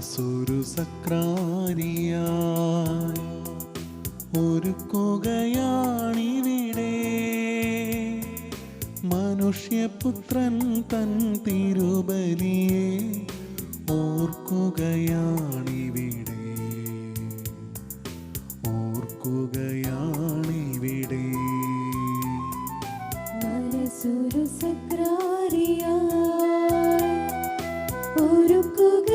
സുരുസക്രാരിയായി ഒരുക്കുകയാണിവിടെ മനുഷ്യപുത്രൻ തൻ തിരുബലിയെ ഓർക്കുകയാണിവിടെ ഓർക്കുകയാണിവിടെ സുരുസക്രാരിയായി ഒരുക്കുകയാണിവിടെ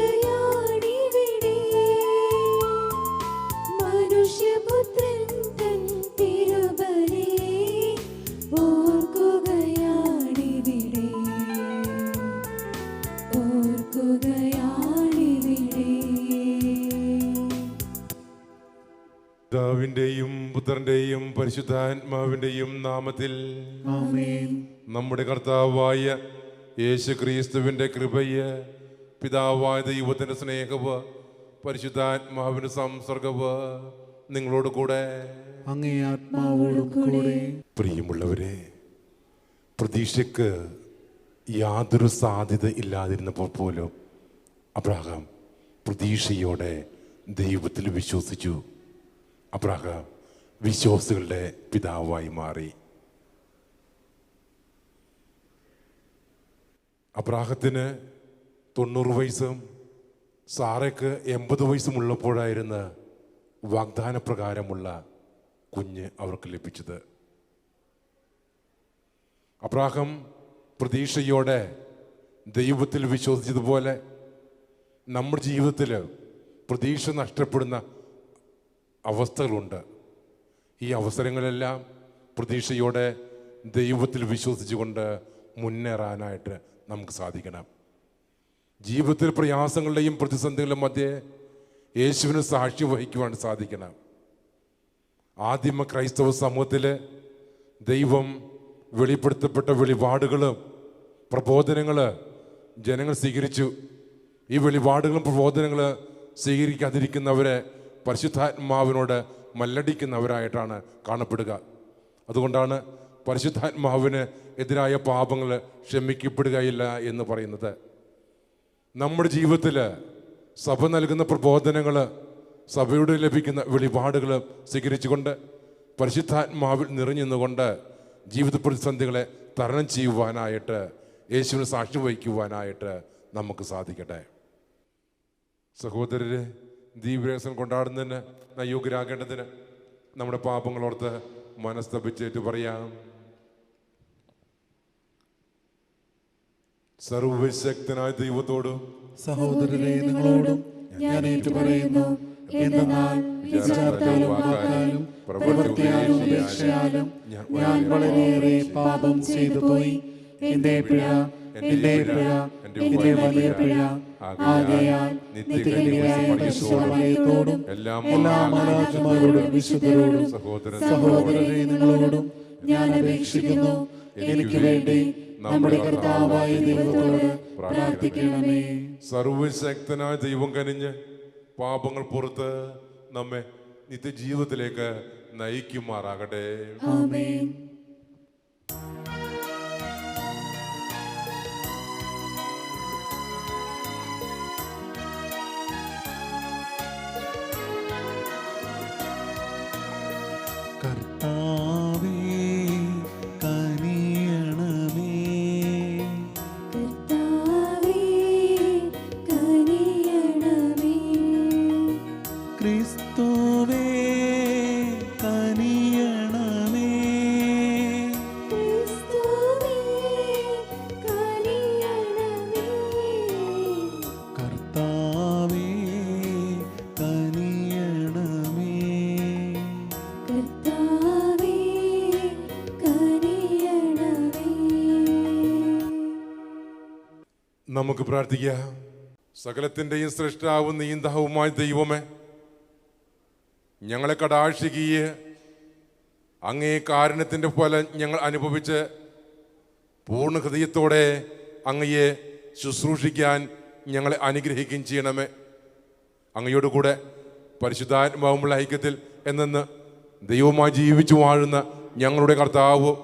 മനുഷ്യപുത്രൻ തൻ തിരുബലിയെ ഓർക്കുകയാണിവിടെ ഓർക്കുകയാണിവിടെ. പിതാവിന്റെയും പുത്രന്റെയും പരിശുദ്ധാത്മാവിന്റെയും നാമത്തിൽ ആമേൻ. നമ്മുടെ കർത്താവായ യേശുക്രിസ്തുവിന്റെ കൃപയെ, പിതാവായ ദൈവത്തിന്റെ സ്നേഹവ്, പരിശുദ്ധാത്മാവിന്റെ സംസർഗവ് നിങ്ങളോട് കൂടെ അങ്ങേ ആത്മാവോടും കൂടെ. പ്രിയമുള്ളവരെ, പ്രതീക്ഷയ്ക്ക് യാതൊരു സാധ്യത ഇല്ലാതിരുന്നപ്പോൾ പോലും അബ്രഹാം പ്രതീക്ഷയോടെ ദൈവത്തിൽ വിശ്വസിച്ചു. അബ്രഹാം വിശ്വാസികളുടെ പിതാവായി മാറി. അബ്രാഹത്തിന് 90 വയസ്സും സാറയ്ക്ക് 80 വയസ്സുമുള്ളപ്പോഴായിരുന്നു വാഗ്ദാനപ്രകാരമുള്ള കുഞ്ഞ് അവർക്ക് ലഭിച്ചത്. അബ്രാഹം പ്രതീക്ഷയോടെ ദൈവത്തിൽ വിശ്വസിച്ചതുപോലെ നമ്മുടെ ജീവിതത്തിൽ പ്രതീക്ഷ നഷ്ടപ്പെടുന്ന അവസ്ഥകളുണ്ട്. ഈ അവസരങ്ങളെല്ലാം പ്രതീക്ഷയോടെ ദൈവത്തിൽ വിശ്വസിച്ചുകൊണ്ട് മുന്നേറാനായിട്ട് നമുക്ക് സാധിക്കണം. ജീവിതത്തിൽ പ്രയാസങ്ങളുടെയും പ്രതിസന്ധികളുടെ മധ്യേ യേശുവിന് സാക്ഷി വഹിക്കുവാൻ സാധിക്കണം. ആദിമ ക്രൈസ്തവ സമൂഹത്തിൽ ദൈവം വെളിപ്പെടുത്തപ്പെട്ട വെളിപാടുകളും പ്രബോധനങ്ങൾ ജനങ്ങൾ സ്വീകരിച്ചു. ഈ വെളിപാടുകളും പ്രബോധനങ്ങൾ സ്വീകരിക്കാതിരിക്കുന്നവരെ പരിശുദ്ധാത്മാവിനോട് മല്ലടിക്കുന്നവരായിട്ടാണ് കാണപ്പെടുക. അതുകൊണ്ടാണ് പരിശുദ്ധാത്മാവിന് എതിരായ പാപങ്ങൾ ക്ഷമിക്കപ്പെടുകയില്ല എന്ന് പറയുന്നത്. നമ്മുടെ ജീവിതത്തിൽ സഭ നൽകുന്ന പ്രബോധനങ്ങൾ, സഭയുടെ ലഭിക്കുന്ന വെളിപാടുകൾ സ്വീകരിച്ചുകൊണ്ട് പരിശുദ്ധാത്മാവിൽ നിറഞ്ഞുകൊണ്ട് ജീവിത പ്രതിസന്ധികളെ തരണം ചെയ്യുവാനായിട്ട്, യേശുവിന് സാക്ഷി വഹിക്കുവാനായിട്ട് നമുക്ക് സാധിക്കട്ടെ. സഹോദരരെ, ദീപരഹസ്യം കൊണ്ടാടുന്നതിന് യോഗ്യരാകേണ്ടതിന് നമ്മുടെ പാപങ്ങളോർത്ത് മനസ്തപിച്ചേറ്റ് പറയാം. സർവശക്തനായ ദൈവത്തോടും സഹോദരരെ നിങ്ങളോടും ഞാൻ ഏറ്റുപറയുന്നു. എന്തെന്നാൽ വിചാരത്താലും വാക്കാലും പ്രവൃത്തിയാലും ഉപേക്ഷയാലും ഞാൻ വളരെയേറെ പാപം ചെയ്തു പോയി. എന്റെ പിഴ, എന്റെ വലിയ പിഴ. ആകയാൽ നിത്യകന്യകയായ പരിശുദ്ധമറിയത്തോടും എല്ലാ മാലാഖമാരോടും വിശുദ്ധരോടും സഹോദരരെ നിങ്ങളോടും ഞാൻ അപേക്ഷിക്കുന്നു, എനിക്ക് വേണ്ടി നമ്മുടെ കർത്താവായ ദൈവത്തോട് പ്രാർത്ഥിക്കണമേ. സർവശക്തനായ ദൈവം കനിഞ്ഞ് പാപങ്ങൾ പുറത്ത് നമ്മെ നിത്യജീവിതത്തിലേക്ക് നയിക്കുമാറാകട്ടെ. ആമേൻ. കർത്താവേ കനിയണമേ, കർത്താവേ കനിയണമേ, ക്രിസ്തുവേ കനിയണമേ, ക്രിസ്തുവേ കനിയണമേ, കർത്താവേ കനിയണമേ. കർത്താവേ കനിയണമേ. നമുക്ക് പ്രാർത്ഥിക്കാം. സകലത്തിൻ്റെയും സൃഷ്ടാവും നീന്താവുമായ ദൈവമേ, ഞങ്ങളെ കടാക്ഷിക്കുകയെ അങ്ങേ കാരുണ്യത്തിൻ്റെ ഫലം ഞങ്ങൾ അനുഭവിച്ച് പൂർണ്ണ ഹൃദയത്തോടെ അങ്ങയെ ശുശ്രൂഷിക്കാൻ ഞങ്ങളെ അനുഗ്രഹിക്കുകയും ചെയ്യണമേ. അങ്ങയോട് കൂടെ പരിശുദ്ധാത്മാവുമുള്ള ഐക്യത്തിൽ എന്നെന്ന് ദൈവമായി ജീവിച്ചു വാഴുന്ന ഞങ്ങളുടെ കർത്താവും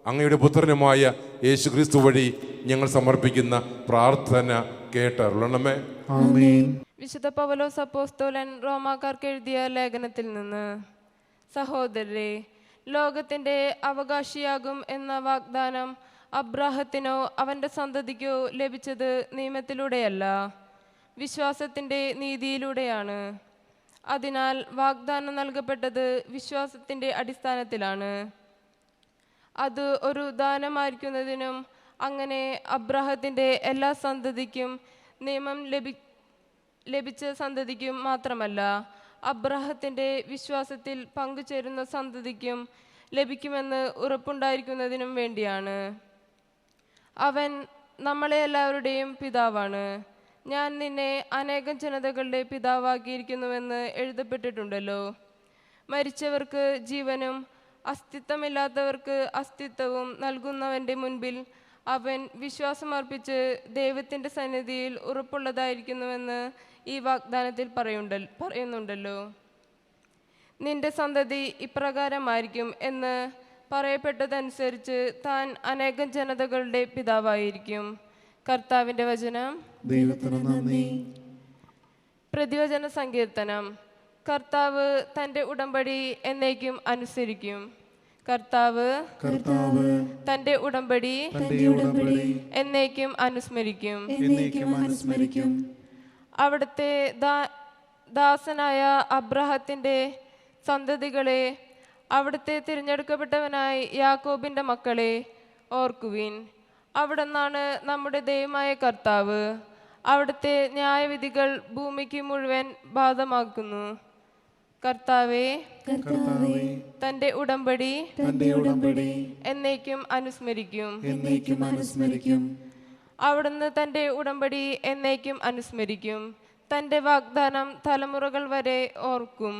അങ്ങയുടെ പുത്രനുമായ യേശുക്രിസ്തു വഴി ഞങ്ങൾ സമർപ്പിക്കുന്ന പ്രാർത്ഥന കേട്ടരുളണമേ. ആമേൻ. വിശുദ്ധ പൗലോസ് അപ്പോസ്തലൻ റോമാക്കാർക്ക് എഴുതിയ ലേഖനത്തിൽ നിന്ന്. സഹോദരരെ, ലോകത്തിൻ്റെ അവകാശിയാകും എന്ന വാഗ്ദാനം അബ്രാഹത്തിനോ അവൻ്റെ സന്തതിക്കോ ലഭിച്ചത് നിയമത്തിലൂടെയല്ല, വിശ്വാസത്തിൻ്റെ നീതിയിലൂടെയാണ്. അതിനാൽ വാഗ്ദാനം നൽകപ്പെട്ടത് വിശ്വാസത്തിൻ്റെ അടിസ്ഥാനത്തിലാണ്. അത് ഒരു ദാനമായിരിക്കുന്നതിനും അങ്ങനെ അബ്രാഹത്തിൻ്റെ എല്ലാ സന്തതിക്കും, നിയമം ലഭിച്ച സന്തതിക്കും മാത്രമല്ല, അബ്രാഹത്തിൻ്റെ വിശ്വാസത്തിൽ പങ്കുചേരുന്ന സന്തതിക്കും ലഭിക്കുമെന്ന് ഉറപ്പുണ്ടായിരിക്കുന്നതിനും വേണ്ടിയാണ്. അവൻ നമ്മളെ എല്ലാവരുടെയും പിതാവാണ്. ഞാൻ നിന്നെ അനേകം ജനതകളുടെ പിതാവാക്കിയിരിക്കുന്നുവെന്ന് എഴുതപ്പെട്ടിട്ടുണ്ടല്ലോ. മരിച്ചവർക്ക് ജീവനും അസ്തിത്വമില്ലാത്തവർക്ക് അസ്തിത്വവും നൽകുന്നവൻ്റെ മുൻപിൽ അവൻ വിശ്വാസമർപ്പിച്ച് ദൈവത്തിൻ്റെ സന്നിധിയിൽ ഉറപ്പുള്ളതായിരിക്കുന്നുവെന്ന് ഈ വാഗ്ദാനത്തിൽ പറയുന്നുണ്ടല്ലോ. നിന്റെ സന്തതി ഇപ്രകാരമായിരിക്കും എന്ന് പറയപ്പെട്ടതനുസരിച്ച് താൻ അനേകം ജനതകളുടെ പിതാവായിരിക്കും. കർത്താവിൻ്റെ വചനം. ദൈവത്തിന് നന്ദി. പ്രതിവചന സങ്കീർത്തനം. കർത്താവ് തൻ്റെ ഉടമ്പടി എന്നേക്കും അനുസരിക്കും. കർത്താവ് തൻ്റെ ഉടമ്പടി എന്നേക്കും അനുസ്മരിക്കും. അവിടുത്തെ ദാസനായ അബ്രാഹത്തിൻ്റെ സന്തതികളെ, അവിടുത്തെ തിരഞ്ഞെടുക്കപ്പെട്ടവനായി യാക്കോബിൻ്റെ മക്കളെ ഓർക്കുവിൻ. അവിടുന്നാണ് നമ്മുടെ ദൈവമായ കർത്താവ്. അവിടുത്തെ ന്യായവിധികൾ ഭൂമിക്ക് മുഴുവൻ ബാധമാക്കുന്നു. കർത്താവേ, തൻ്റെ ഉടമ്പടി എന്നേക്കും അനുസ്മരിക്കും. അവിടുന്ന് തൻ്റെ ഉടമ്പടി എന്നേക്കും അനുസ്മരിക്കും. തൻ്റെ വാഗ്ദാനം തലമുറകൾ വരെ ഓർക്കും.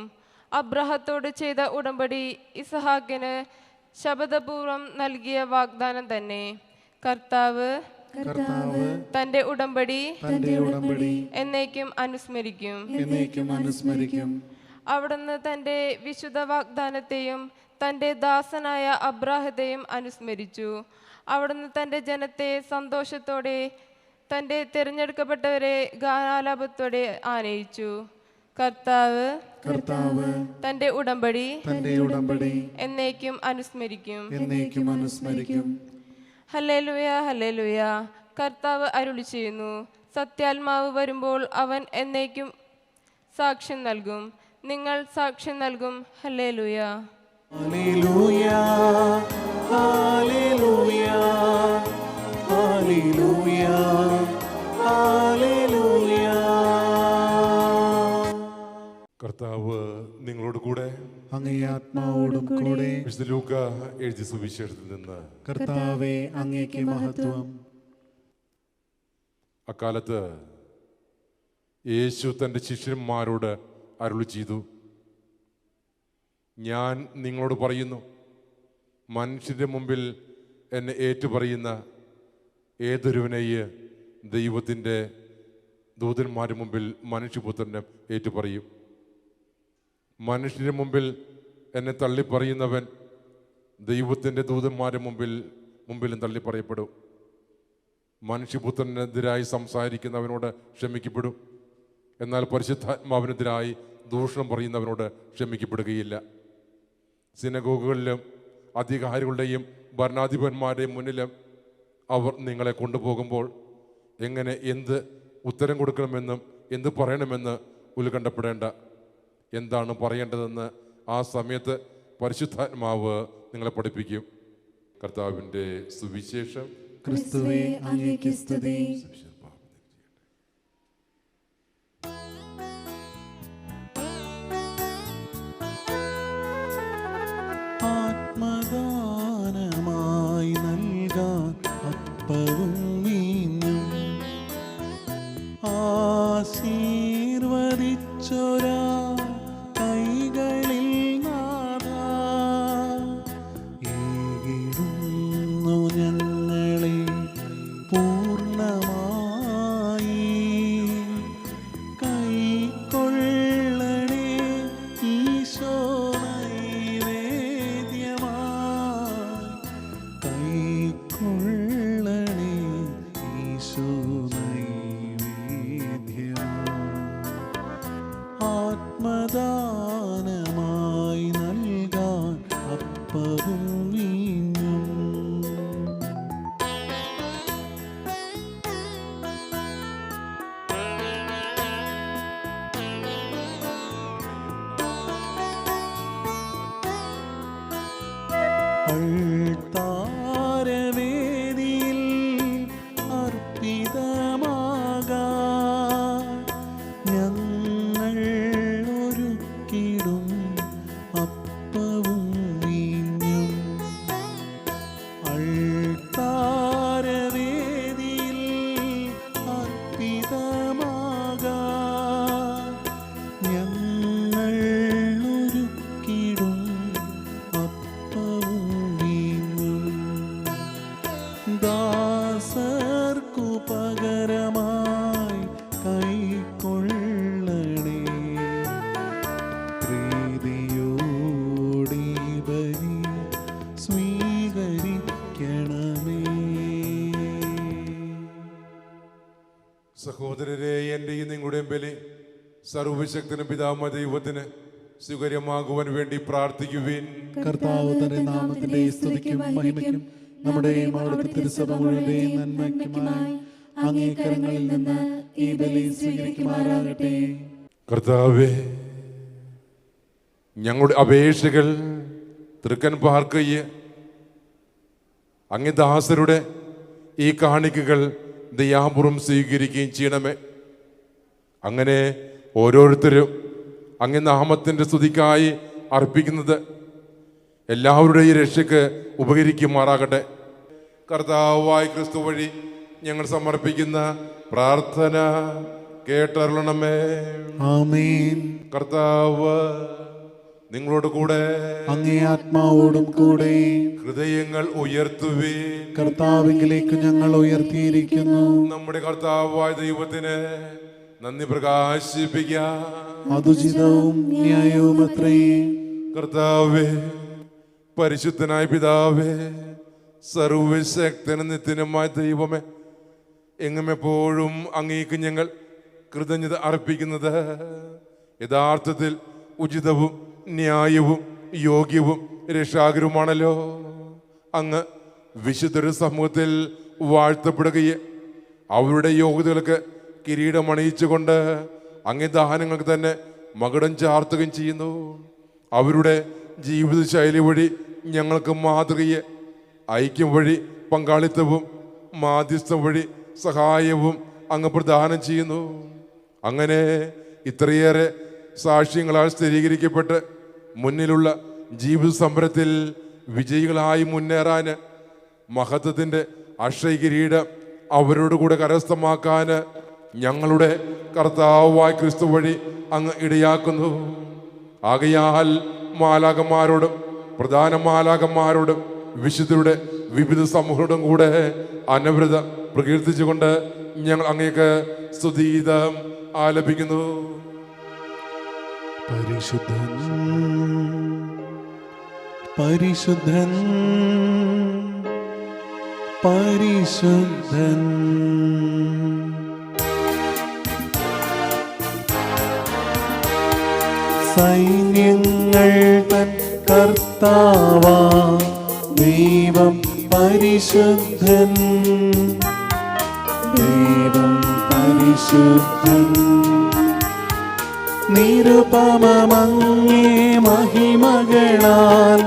അബ്രാഹത്തോട് ചെയ്ത ഉടമ്പടി ഇസഹാക്കിന് ശപഥപൂർവം നൽകിയ വാഗ്ദാനം തന്നെ. കർത്താവ് തൻ്റെ ഉടമ്പടി എന്നേക്കും അനുസ്മരിക്കും. അവിടുന്ന് തൻ്റെ വിശുദ്ധ വാഗ്ദാനത്തെയും തൻ്റെ ദാസനായ അബ്രാഹത്തെയും അനുസ്മരിച്ചു. അവിടുന്ന് തൻ്റെ ജനത്തെ സന്തോഷത്തോടെ, തൻ്റെ തിരഞ്ഞെടുക്കപ്പെട്ടവരെ ഗാനാലാപത്തോടെ ആനയിച്ചു. കർത്താവ് തൻ്റെ ഉടമ്പടി എന്നേക്കും അനുസ്മരിക്കും. Hallelujah, hallelujah. കർത്താവ് അരുളി ചെയ്യുന്നു, സത്യാത്മാവ് വരുമ്പോൾ അവൻ എന്നേക്കും സാക്ഷ്യം നൽകും. നിങ്ങൾ സാക്ഷ്യം നൽകും. Hallelujah. Hallelujah, hallelujah, hallelujah, hallelujah. കർത്താവ് നിങ്ങളോട് കൂടെ, അങ്ങേ ആത്മാവോടും കൂടെ. വിശുദ്ധ ലൂക്ക എഴുതിയ സുവിശേഷത്തിൽ നിന്ന്. കർത്താവേ, അങ്ങേക്ക് മഹത്വം. അക്കാലത്ത് യേശു തൻ്റെ ശിഷ്യന്മാരോട് അരുളി ചെയ്തു, ഞാൻ നിങ്ങളോട് പറയുന്നു, മനുഷ്യരുടെ മുമ്പിൽ എന്നെ ഏറ്റുപറയുന്ന ഏതൊരുവനെയും ദൈവത്തിൻ്റെ ദൂതന്മാരുടെ മുമ്പിൽ മനുഷ്യപുത്രനെ ഏറ്റുപറയും. മനുഷ്യരുടെ മുമ്പിൽ എന്നെ തള്ളിപ്പറയുന്നവൻ ദൈവത്തിൻ്റെ ദൂതന്മാരുടെ മുമ്പിലും തള്ളിപ്പറയപ്പെടും. മനുഷ്യപുത്രനെതിരായി സംസാരിക്കുന്നവനോട് ക്ഷമിക്കപ്പെടും. എന്നാൽ പരിശുദ്ധാത്മാവിനെതിരായി ദൂഷണം പറയുന്നവനോട് ക്ഷമിക്കപ്പെടുകയില്ല. സിനഗോഗുകളിലും അധികാരികളുടെയും ഭരണാധിപന്മാരുടെയും മുന്നിലും അവർ നിങ്ങളെ കൊണ്ടുപോകുമ്പോൾ എങ്ങനെ എന്ത് ഉത്തരം കൊടുക്കണമെന്നും എന്ത് പറയണമെന്ന് ഉത്കണ്ഠപ്പെടേണ്ട. എന്താണ് പറയേണ്ടതെന്ന് ആ സമയത്ത് പരിശുദ്ധാത്മാവ് നിങ്ങളെ പഠിപ്പിക്കും. കർത്താവിൻ്റെ സുവിശേഷം. ക്രിസ്തുവേ, അങ്ങേക്ക് സ്തുതി. ആത്മദാനമായി നൽകാൻ അപ്പവും വീഞ്ഞും ആശീർവദിച്ചൊരാ കൈകളിൽ നാഥാ ഏകിടുന്നു ഞങ്ങളെ പൂർണ്ണമായി. കൈക്കൊള്ളണേ ഈശോ നൈവേദ്യമായി, കൈക്കൊള്ളണേ ദാസർക്കു പകരമായി കൈക്കൊള്ളണേ. പ്രീതിയോടി ബലി സ്വീകരിക്കണമേ. സഹോദരരെ, എൻ്റെയും നിങ്ങളുടെയും ബലി സർവശക്തനും പിതാവായ ദൈവത്തിന് സ്വീകാര്യമാകുവാൻ വേണ്ടി പ്രാർത്ഥിക്കുവിൻ. കർത്താവ് തന്റെ നാമത്തിന്റെ സ്തുതിക്കും മഹിമയ്ക്കും നമ്മുടെയും അവിടുത്തെ തിരുസഭ മുഴുവന്റെയും നന്മയ്ക്കുമായി അങ്ങേ കരങ്ങളിൽ നിന്ന് ഈ ബലി സ്വീകരിക്കുമാറാകട്ടെ. കർത്താവേ, ഞങ്ങളുടെ അപേക്ഷകൾ തൃക്കൻ പാർക്കയ്യ അങ്ങേ ദാസരുടെ ഈ കാണിക്കകൾ ദയാപൂർവം സ്വീകരിക്കുകയും ചെയ്യണമേ. അങ്ങനെ ഓരോരുത്തരും അങ്ങേ നാമത്തിൻ്റെ സ്തുതിക്കായി അർപ്പിക്കുന്നത് എല്ലാവരുടെയും രക്ഷയ്ക്ക് ഉപകരിക്കുമാറാകട്ടെ. കർത്താവായ ക്രിസ്തു വഴി ഞങ്ങൾ സമർപ്പിക്കുന്ന പ്രാർത്ഥന കേട്ടരുളണമേ. ആമേൻ. കർത്താവ് നിങ്ങളോട് കൂടെ, അങ്ങേ ആത്മാവോടും കൂടെ. ഹൃദയങ്ങൾ ഉയർത്തുവീൻ. കർത്താവിലേക്ക് ഞങ്ങൾ ഉയർത്തിയിരിക്കുന്നു. നമ്മുടെ കർത്താവായ ദൈവത്തിന് നന്ദി പ്രകാശിപ്പിക്കാം. അതുചിതവും ന്യായവും അത്രേ. കർത്താവേ, പരിശുദ്ധനായ പിതാവേ, സർവശക്തനും നിത്യനുമായ ദൈവമേ, എങ്ങും എപ്പോഴും അങ്ങേക്ക് ഞങ്ങൾ കൃതജ്ഞത അർപ്പിക്കുന്നത് യഥാർത്ഥത്തിൽ ഉചിതവും ന്യായവും യോഗ്യവും രക്ഷാകരവുമാണല്ലോ. അങ്ങ് വിശുദ്ധരുടെ സമൂഹത്തിൽ വാഴ്ത്തപ്പെടുകയും അവരുടെ യോഗ്യതകൾക്ക് കിരീടമണിയിച്ചുകൊണ്ട് അങ്ങേ ദാനങ്ങൾക്ക് തന്നെ മകുടം ചാർത്തുകയും ചെയ്യുന്നു. അവരുടെ ജീവിതശൈലി വഴി ഞങ്ങൾക്ക് മാതൃകയെ, ഐക്യം വഴി പങ്കാളിത്തവും മാധ്യസ്ഥം വഴി സഹായവും അങ്ങ് പ്രദാനം ചെയ്യുന്നു. അങ്ങനെ ഇത്രയേറെ സാക്ഷ്യങ്ങളാൽ സ്ഥിരീകരിക്കപ്പെട്ട് മുന്നിലുള്ള ജീവിത സമരത്തിൽ വിജയികളായി മുന്നേറാൻ, മഹത്വത്തിൻ്റെ അക്ഷയ കിരീടം അവരോട് കൂടെ കരസ്ഥമാക്കാൻ ഞങ്ങളുടെ കർത്താവായ ക്രിസ്തു വഴി അങ്ങ് ഇടയാക്കുന്നു. ആകയാൽ മാലാകന്മാരോടും പ്രധാന മാലാകന്മാരോടും വിശുദ്ധരുടെ വിവിധ സമൂഹത്തോടും കൂടെ അനവരതം പ്രകീർത്തിച്ചുകൊണ്ട് ഞങ്ങൾ അങ്ങേക്ക് സ്തുതിഗീതം ആലപിക്കുന്നു. പരിശുദ്ധൻ പരിശുദ്ധൻ പരിശുദ്ധൻ, സൈന്യങ്ങൾ തൻ കർത്താവാ ദൈവം പരിശുദ്ധൻ. ദൈവം പരിശുദ്ധൻ. നിരുപമമങ്ങേ മഹിമകളാൽ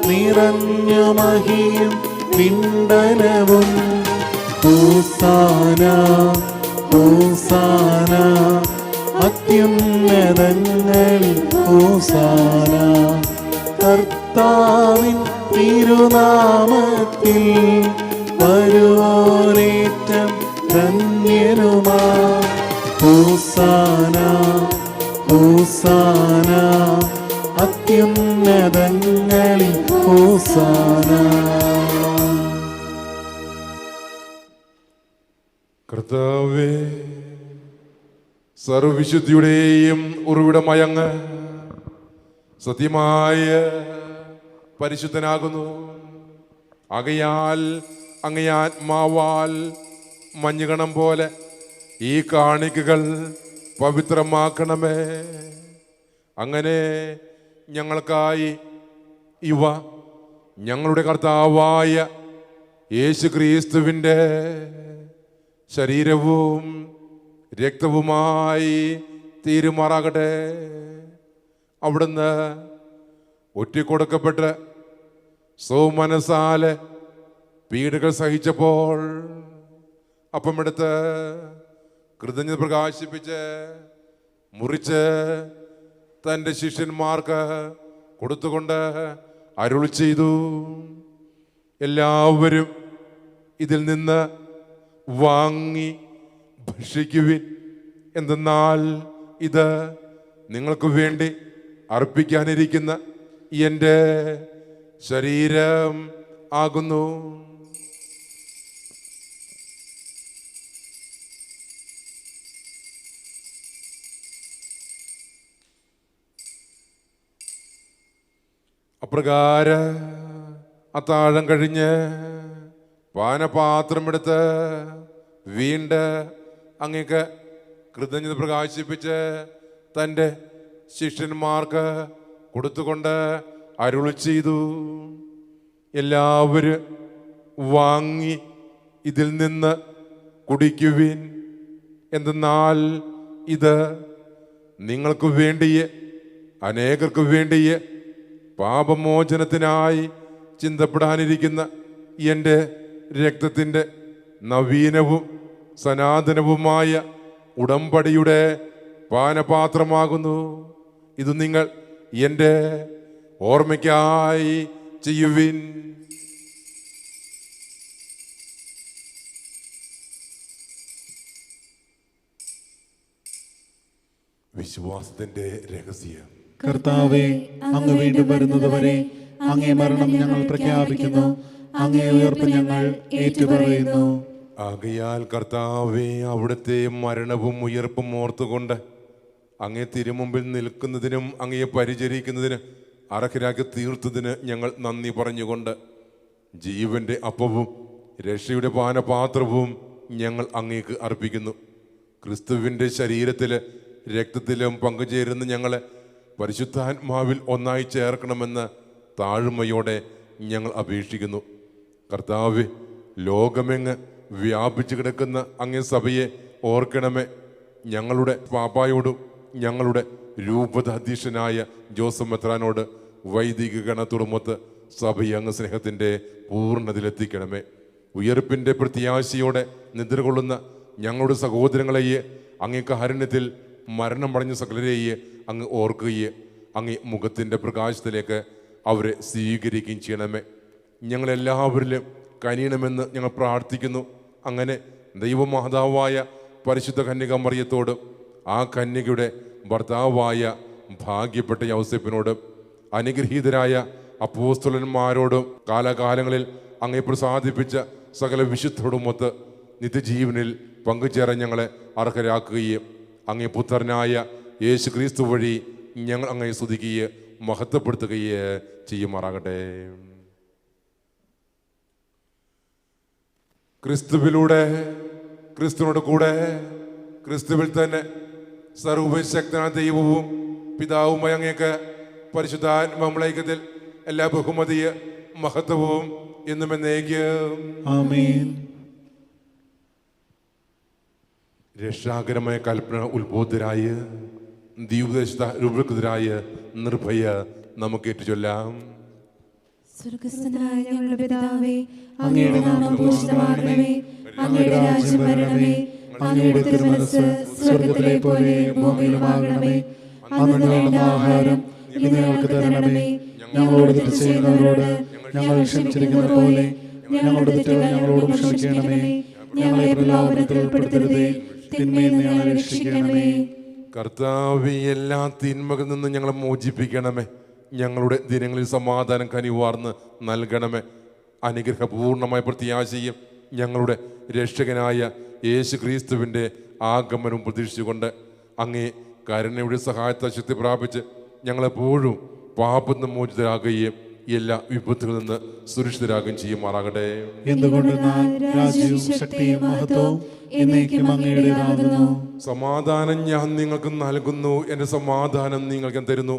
നിറഞ്ഞു മഹിയും പിണ്ടനവും. ഹോസാന ഹോസാന അത്യുന്നതങ്ങളിൽ ഹോസാന. കർത്താവിൻ തിരുനാമത്തിൽ വരുവോനേറ്റം ധന്യനുമാ. ഹോസാന ഹോസാന അത്യുന്നതങ്ങളിൽ ഹോസാന. കർത്താവേ, സർവവിശുദ്ധിയുടെയും ഉറവിടമയങ്ങ് സത്യമായ പരിശുദ്ധനാകുന്നു. ആകയാൽ അങ്ങേ ആത്മാവാൽ മഞ്ഞുകണം പോലെ ഈ കാണിക്കകൾ പവിത്രമാക്കണമേ. അങ്ങനെ ഞങ്ങൾക്കായി ഇവ ഞങ്ങളുടെ കർത്താവായ യേശു ക്രിസ്തുവിൻ്റെ ശരീരവും രക്തവുമായി തീരുമാറാകട്ടെ. അവിടുന്ന് ഒറ്റിക്കൊടുക്കപ്പെട്ട് സൗമനസാലെ പീഡകൾ സഹിച്ചപ്പോൾ അപ്പമെടുത്ത് കൃതജ്ഞത പ്രകാശിപ്പിച്ച് മുറിച്ച് തൻ്റെ ശിഷ്യന്മാർക്ക് കൊടുത്തുകൊണ്ട് അരുളി ചെയ്തു, എല്ലാവരും ഇതിൽ നിന്ന് വാങ്ങി ഭക്ഷിക്കുവിൻ. എന്തെന്നാൽ ഇത് നിങ്ങൾക്ക് വേണ്ടി അർപ്പിക്കാനിരിക്കുന്ന എൻ്റെ ശരീരം ആകുന്നു. അപ്രകാര അത്താഴം കഴിഞ്ഞ് പാനപാത്രമെടുത്ത് വീണ്ട് അങ്ങേക്ക് കൃതജ്ഞത പ്രകാശിപ്പിച്ച് തൻ്റെ ശിഷ്യന്മാർക്ക് കൊടുത്തുകൊണ്ട് അരുളി ചെയ്തു, എല്ലാവരും വാങ്ങി ഇതിൽ നിന്ന് കുടിക്കുവിൻ. എന്തെന്നാൽ ഇത് നിങ്ങൾക്ക് വേണ്ടിയ അനേകർക്ക് വേണ്ടിയ പാപമോചനത്തിനായി ചിന്തപ്പെടാനിരിക്കുന്ന എൻ്റെ രക്തത്തിൻ്റെ നവീനവും സനാതനവുമായ ഉടമ്പടിയുടെ പാനപാത്രമാകുന്നു. ഇത് നിങ്ങൾ എൻ്റെ ഓർമ്മയ്ക്കായി ചെയ്യുവിൻ. വിശ്വാസത്തിന്റെ രഹസ്യം. കർത്താവേ, അങ്ങ് വീണ്ടും വരുന്നതുവരെ അങ്ങേ മരണം ഞങ്ങൾ പ്രഖ്യാപിക്കുന്നു, അങ്ങേ ഉയർപ്പ് ഞങ്ങൾ ഏറ്റുപറയുന്നു. ആകയാൽ കർത്താവേ, അവിടുത്തെ മരണവും ഉയർപ്പും ഓർത്തുകൊണ്ട് അങ്ങേ തിരുമുമ്പിൽ നിൽക്കുന്നതിനും അങ്ങയെ പരിചരിക്കുന്നതിന് അർഹരാക്കി തീർത്തതിന് ഞങ്ങൾ നന്ദി പറഞ്ഞുകൊണ്ട് ജീവന്റെ അപ്പവും രക്ഷയുടെ പാനപാത്രവും ഞങ്ങൾ അങ്ങേക്ക് അർപ്പിക്കുന്നു. ക്രിസ്തുവിൻ്റെ ശരീരത്തില് രക്തത്തിലും പങ്കുചേരുന്ന ഞങ്ങളെ പരിശുദ്ധാത്മാവിൽ ഒന്നായി ചേർക്കണമെന്ന് താഴ്മയോടെ ഞങ്ങൾ അപേക്ഷിക്കുന്നു. കർത്താവേ, ലോകമെങ്ങ് വ്യാപിച്ചു കിടക്കുന്ന അങ്ങേ സഭയെ ഓർക്കണമേ. ഞങ്ങളുടെ പാപ്പായോടും ഞങ്ങളുടെ രൂപത അധ്യക്ഷനായ ജോസഫ് മെത്രാനോട് വൈദിക ഗണത്തോടുമൊത്ത് സഭയെ അങ്ങ് സ്നേഹത്തിൻ്റെ പൂർണ്ണതയിലെത്തിക്കണമേ. ഉയർപ്പിൻ്റെ പ്രത്യാശയോടെ നിദ്രകൊള്ളുന്ന ഞങ്ങളുടെ സഹോദരങ്ങളെയെ അങ്ങേ കാരുണ്യത്തിൽ മരണമടഞ്ഞ സകലരെയെ അങ്ങ് ഓർക്കുകയെ അങ്ങേ മുഖത്തിൻ്റെ പ്രകാശത്തിലേക്ക് അവരെ സ്വീകരിക്കുകയും ചെയ്യണമേ. ഞങ്ങളെല്ലാവരിലും കനിയണമെന്ന് ഞങ്ങൾ പ്രാർത്ഥിക്കുന്നു. അങ്ങനെ ദൈവമാതാവായ പരിശുദ്ധ കന്യക മറിയത്തോടും ആ കന്യകയുടെ ഭർത്താവായ ഭാഗ്യപ്പെട്ട യൗസേപ്പിനോടും അനുഗ്രഹീതരായ അപ്പോസ്തലന്മാരോടും കാലാകാലങ്ങളിൽ അങ്ങേ പ്രസാദിപ്പിച്ച സകല വിശുദ്ധരോടുമൊത്ത് നിത്യജീവനിൽ പങ്കുചേരാൻ ഞങ്ങളെ അർഹരാക്കുകയും അങ്ങേ പുത്രനായ യേശു ക്രിസ്തു വഴി ഞങ്ങൾ അങ്ങയെ സ്തുതിക്കുകയും മഹത്വപ്പെടുത്തുകയും ചെയ്യുമാറാകട്ടെ. ക്രിസ്തുവിലൂടെ, ക്രിസ്തുവിനോട് കൂടെ, ക്രിസ്തുവിൽ തന്നെ സർവശക്തനായ ദൈവവും പിതാവുമായ അങ്ങേക്ക് പരിശുദ്ധാത്മാവിൽ എല്ലാ ബഹുമതിയും മഹത്വവും എന്നും എന്നേക്കും ആമേൻ. രക്ഷാകരമായ കൽപ്പന ഉത്ബോധരായ രൂപകൃതരായ നിർഭയ നമുക്ക് ഏറ്റുചൊല്ലാം. സ്വർഗ്ഗസ്ഥനായ ഞങ്ങളുടെ പിതാവേ, അങ്ങയുടെ നാമം പൂജിതമാകണമേ, അങ്ങയുടെ രാജ്യം വരണമേ, അങ്ങയുടെ തിരുമനസ്സ് സ്വർഗ്ഗത്തിലെ പോലെ ഭൂമിയിലുമാകണമേ. അന്നു വേണ്ട ആഹാരം ഇന്ന് ഞങ്ങൾക്ക് തരണമേ. ഞങ്ങളോട് തെറ്റ് ചെയ്യുന്നവരോട് ഞങ്ങൾ ക്ഷമിച്ചിരിക്കുന്നത് പോലെ ഞങ്ങളുടെ തെറ്റുകൾ ഞങ്ങളോടും ക്ഷമിക്കണമേ. ഞങ്ങളെ പ്രലോഭനത്തിൽ ഉൾപ്പെടുത്തരുതേ, തിന്മയിൽ നിന്ന് ഞങ്ങളെ രക്ഷിക്കണമേ. കർത്താവേ, എല്ലാ തിന്മകളിൽ നിന്ന് ഞങ്ങളെ മോചിപ്പിക്കണമേ. ഞങ്ങളുടെ ദിനങ്ങളിൽ സമാധാനം കനിവാർന്ന് നൽകണമേ. അനുഗ്രഹപൂർണമായ പ്രത്യാശയും ഞങ്ങളുടെ രക്ഷകനായ യേശു ക്രിസ്തുവിൻ്റെ ആഗമനവും പ്രതീക്ഷിച്ചുകൊണ്ട് അങ്ങേ കരുണയുടെ സഹായത്തെ ശക്തി പ്രാപിച്ച് ഞങ്ങളെപ്പോഴും പാപത്തിന് മോചിതരാകുകയും എല്ലാ വിപത്തുകളിൽ നിന്ന് സുരക്ഷിതരാകുകയും ചെയ്യുമാറാകട്ടെ. എന്തുകൊണ്ടെന്നാൽ രാജ്യവും ശക്തിയും മഹത്വവും എന്നേക്കും അങ്ങയുടേതാകുന്നു. സമാധാനം ഞാൻ നിങ്ങൾക്ക് നൽകുന്നു, എൻ്റെ സമാധാനം നിങ്ങൾക്ക് തരുന്നു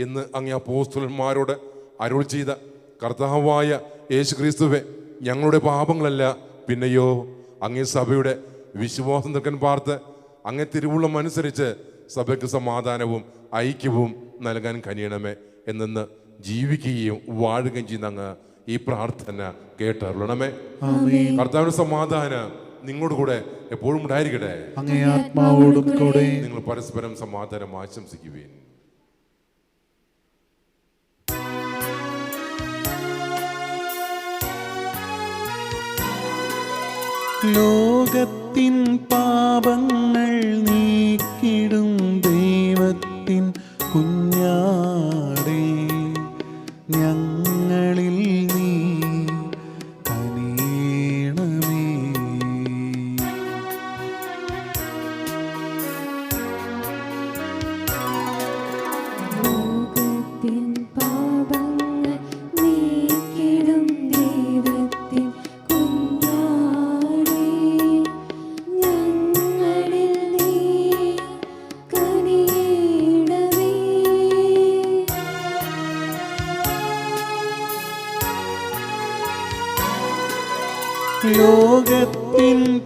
എന്ന് അങ്ങേ അപ്പോസ്തലന്മാരോട് അരുൾ ചെയ്ത കർത്താവായ യേശു ക്രിസ്തുവേ, ഞങ്ങളുടെ പാപങ്ങളല്ല പിന്നെയോ അങ്ങേ സഭയുടെ വിശ്വാസം നിൽക്കാൻ പാർത്ത് അങ്ങേ തിരുവുള്ളം അനുസരിച്ച് സഭയ്ക്ക് സമാധാനവും ഐക്യവും നൽകാൻ കനിയണമേ എന്നെന്ന് ജീവിക്കുകയും വാഴുകയും ചെയ്യുന്ന അങ്ങ് ഈ പ്രാർത്ഥന കേട്ടരുളണമേ. കർത്താവിന്റെ സമാധാനം നിങ്ങളുടെ കൂടെ എപ്പോഴും ഉണ്ടായിരിക്കട്ടെ. അങ്ങേ ആത്മാവോടും കൂടെ. നിങ്ങൾ പരസ്പരം സമാധാനം ആശംസിക്കുവേൻ. ലോകത്തിൻ പാപങ്ങൾ നീക്കിടും ദൈവത്തിൻ കുഞ്ഞാടേ, ഞങ്ങളിൽ നീ കനിയണമേ. ലോകത്തിൻ പാപങ്ങൾ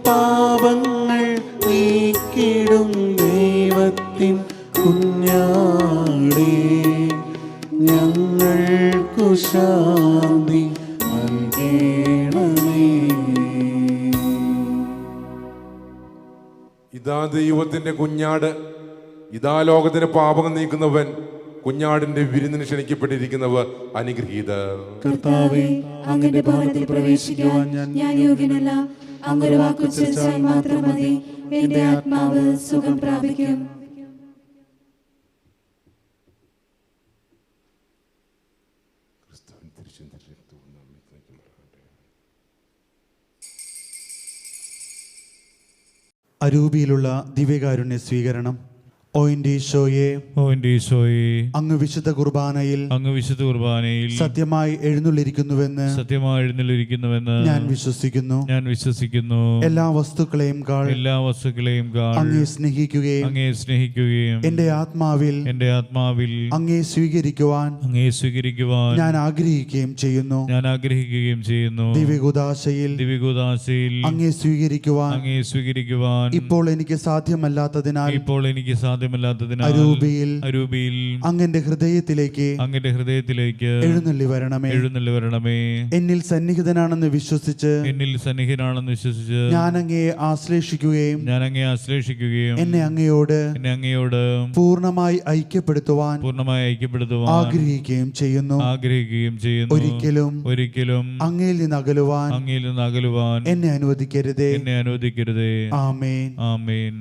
പാപങ്ങൾ നീക്കിടും ദൈവത്തിൻ കുഞ്ഞാടേ, ഞങ്ങൾക്കു ശാന്തി നൽകണമേ. ഇതാ ദൈവത്തിന്റെ കുഞ്ഞാട്, ഇതാ ലോകത്തിന്റെ പാപങ്ങൾ നീക്കുന്നവൻ, കുഞ്ഞാടിന്റെ വിരുന്നിന് ക്ഷണിക്കപ്പെട്ടിരിക്കുന്നവർ അനുഗ്രഹീതർ. കർത്താവേ, അങ്ങയുടെ ഭവനത്തിൽ പ്രവേശിക്കുവാൻ ഞാൻ യോഗ്യനല്ല. അങ്ങൊരു വാക്കുച്ചരിച്ചാൽ മാത്രം മതി, എന്റെ ആത്മാവ് സുഖം പ്രാപിക്കും. അരൂപിയിലുള്ള ദിവ്യകാരുണ്യ സ്വീകരണം. ഓ എൻ്റെ ഈശോയെ, അങ്ങ് വിശുദ്ധ കുർബാനയിൽ സത്യമായി എഴുന്നള്ളിരിക്കുന്നുവെന്ന് ഞാൻ വിശ്വസിക്കുന്നു. എല്ലാ വസ്തുക്കളെയും അങ്ങയെ സ്നേഹിക്കുകയും എന്റെ ആത്മാവിൽ അങ്ങയെ സ്വീകരിക്കുവാൻ ഞാൻ ആഗ്രഹിക്കുകയും ചെയ്യുന്നു. ദിവ്യകുദാശയിൽ അങ്ങയെ സ്വീകരിക്കുവാൻ ഇപ്പോൾ എനിക്ക് സാധ്യമല്ലാത്തതിനാൽ അരൂപിയിൽ അങ്ങന്റെ ഹൃദയത്തിലേക്ക് എഴുന്നള്ളി വരണമേ. എന്നിൽ സന്നിഹിതനാണെന്ന് വിശ്വസിച്ച് ഞാൻ അങ്ങയെ ആശ്ലേഷിക്കുകയും എന്നെ അങ്ങയോട് പൂർണ്ണമായി ഐക്യപ്പെടുത്തുവാൻ ആഗ്രഹിക്കുകയും ചെയ്യുന്നു. ഒരിക്കലും അങ്ങയിൽ നിന്ന് അകലുവാൻ എന്നെ അനുവദിക്കരുതേ. ആമേൻ.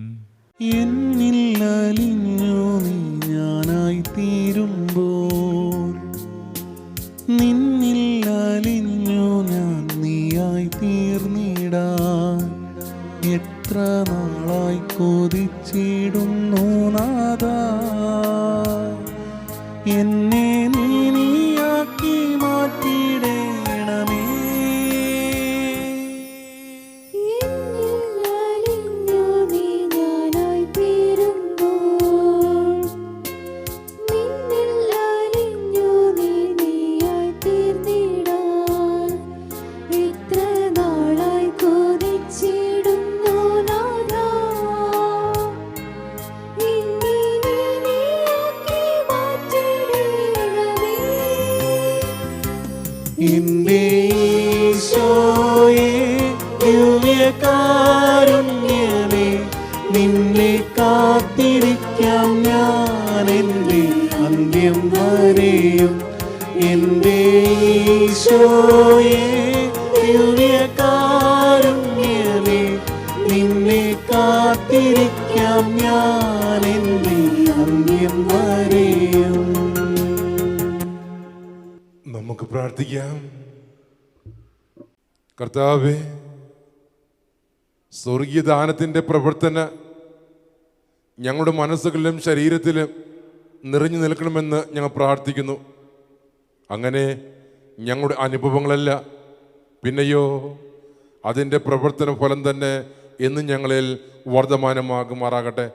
എന്നിൽ അലിഞ്ഞു നീ ഞാനായി തീരുമ്പോൾ, നിന്നിൽ അലിഞ്ഞു ഞാൻ നീയായി തീർന്നിടാൻ എത്ര നാളായി കൊതിച്ചിടുന്നു നാഥാ. എന്നെ നീയാക്കി മാറ്റിടേണമേ. എന്റെ ഈശോയേ, ദിവ്യകാരുണ്യമേ, നിന്നെ കാത്തിരിക്കാം ഞാൻ എൻ്റെ അന്ത്യം വരെയും. എന്റെ ഈശോയേ, ദിവ്യകാരുണ്യമേ, നിന്നെ കാത്തിരിക്കാം ഞാൻ എൻ്റെ അന്ത്യം വരെയും. നമുക്ക് പ്രാർത്ഥിക്കാം. കർത്താവേ, സ്വർഗീയ ദാനത്തിൻ്റെ പ്രവർത്തന ഞങ്ങളുടെ മനസ്സുകളിലും ശരീരത്തിലും നിറഞ്ഞു നിൽക്കണമെന്ന് ഞങ്ങൾ പ്രാർത്ഥിക്കുന്നു. അങ്ങനെ ഞങ്ങളുടെ അനുഭവങ്ങളല്ല, പിന്നെയോ അതിൻ്റെ പ്രവർത്തന ഫലം തന്നെ എന്നും ഞങ്ങളിൽ വർദ്ധമാനമാകുമാറാകട്ടെ.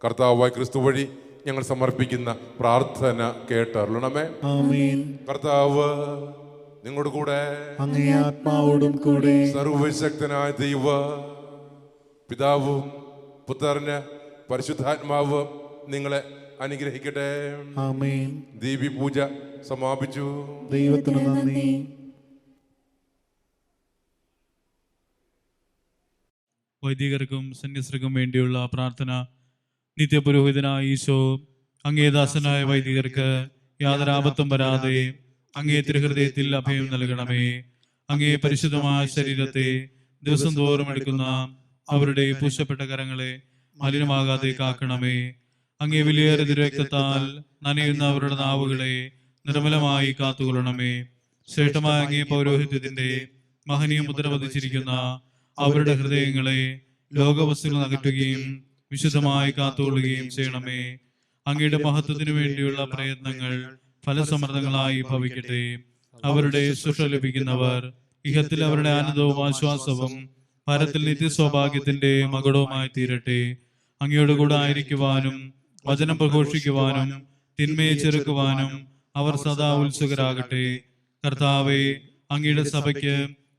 കർത്താവായ ക്രിസ്തു വഴി ഞങ്ങൾ സമർപ്പിക്കുന്ന പ്രാർത്ഥന കേട്ടരുളണമേ. കർത്താവ് നിങ്ങളുടെ കൂടെ, അങ്ങേ ആത്മാവോടും കൂടെ. സർവശക്തനായ ദൈവ പിതാവും പുത്രന് പരിശുദ്ധാത്മാവ് നിങ്ങളെ അനുഗ്രഹിക്കട്ടെ. ആമേൻ. ദീപി പൂജ സമാപിച്ചു. ദൈവത്തിന് നന്ദി. വൈദികർക്കും സന്യസ്തർക്കും വേണ്ടിയുള്ള പ്രാർത്ഥന. നിത്യപുരോഹിതനായ ഈശോ, അങ്ങേ ദാസനായ വൈദികർക്ക് യാതൊരാപത്തും വരാതെ അങ്ങേ തിരുഹൃദയത്തിൽ അഭയം നൽകണമേ. അങ്ങേ പരിശുദ്ധമായ ശരീരത്തെ ദിവസം തോറും എടുക്കുന്ന അവരുടെ പൂശപ്പെട്ട കരങ്ങളെ മലിനമാകാതെ കാക്കണമേ. അങ്ങേ വിലയേറെ തിരുരക്തത്താൽ നനയുന്ന അവരുടെ നാവുകളെ നിർമ്മലമായി കാത്തുകൊള്ളണമേ. ശ്രേഷ്ഠമായ അങ്ങേ പൗരോഹിത്യത്തിന്റെ മഹനീയ മുദ്ര പതിച്ചിരിക്കുന്ന അവരുടെ ഹൃദയങ്ങളെ ലോകവസ്തുക്കൾ അകറ്റുകയും വിശുദ്ധമായി കാത്തുകൊള്ളുകയും ചെയ്യണമേ. അങ്ങയുടെ മഹത്വത്തിനു വേണ്ടിയുള്ള പ്രയത്നങ്ങൾ ഫലസമൃദ്ധങ്ങളായി ഭവിക്കട്ടെ. അവരുടെ ശുശ്രൂഷ ലഭിക്കുന്നവർ ഇഹത്തിൽ അവരുടെ ആനന്ദവും ആശ്വാസവും പരത്തിൽ നിത്യസൗഭാഗ്യത്തിന്റെ മകുടവുമായി തീരട്ടെ. അങ്ങയോട് കൂടെ ആയിരിക്കുവാനും വചനം പ്രഘോഷിക്കുവാനും തിന്മയെ ചെറുക്കുവാനും അവർ സദാ ഉത്സുകരാകട്ടെ. കർത്താവെ, അങ്ങയുടെ സഭയ്ക്ക്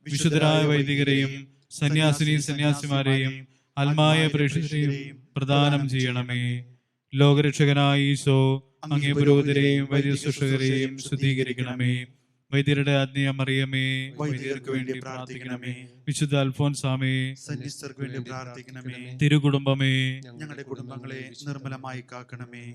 വിശുദ്ധരായ വൈദികരെയും സന്യാസിനി സന്യാസിമാരെയും ആത്മായ പ്രേക്ഷിതരെയും പ്രദാനം ചെയ്യണമേ. ലോകരക്ഷകനായ ഈശോ അങ്ങേ പുരോഹിതരെയും വൈദ്യശുശ്രൂഷകരെയും ശുദ്ധീകരിക്കണമേ. വൈദ്യരുടെ ആജ്ഞ മറിയമേ, വൈദ്യർക്ക് വേണ്ടി പ്രാർത്ഥിക്കണമേ. വിശുദ്ധ അൽഫോൻസാമേ, സന്യസ്തർക്ക് വേണ്ടി പ്രാർത്ഥിക്കണമേ. തിരുകുടുംബമേ, ഞങ്ങളുടെ കുടുംബങ്ങളെ നിർമ്മലമായി കാക്കണമേ.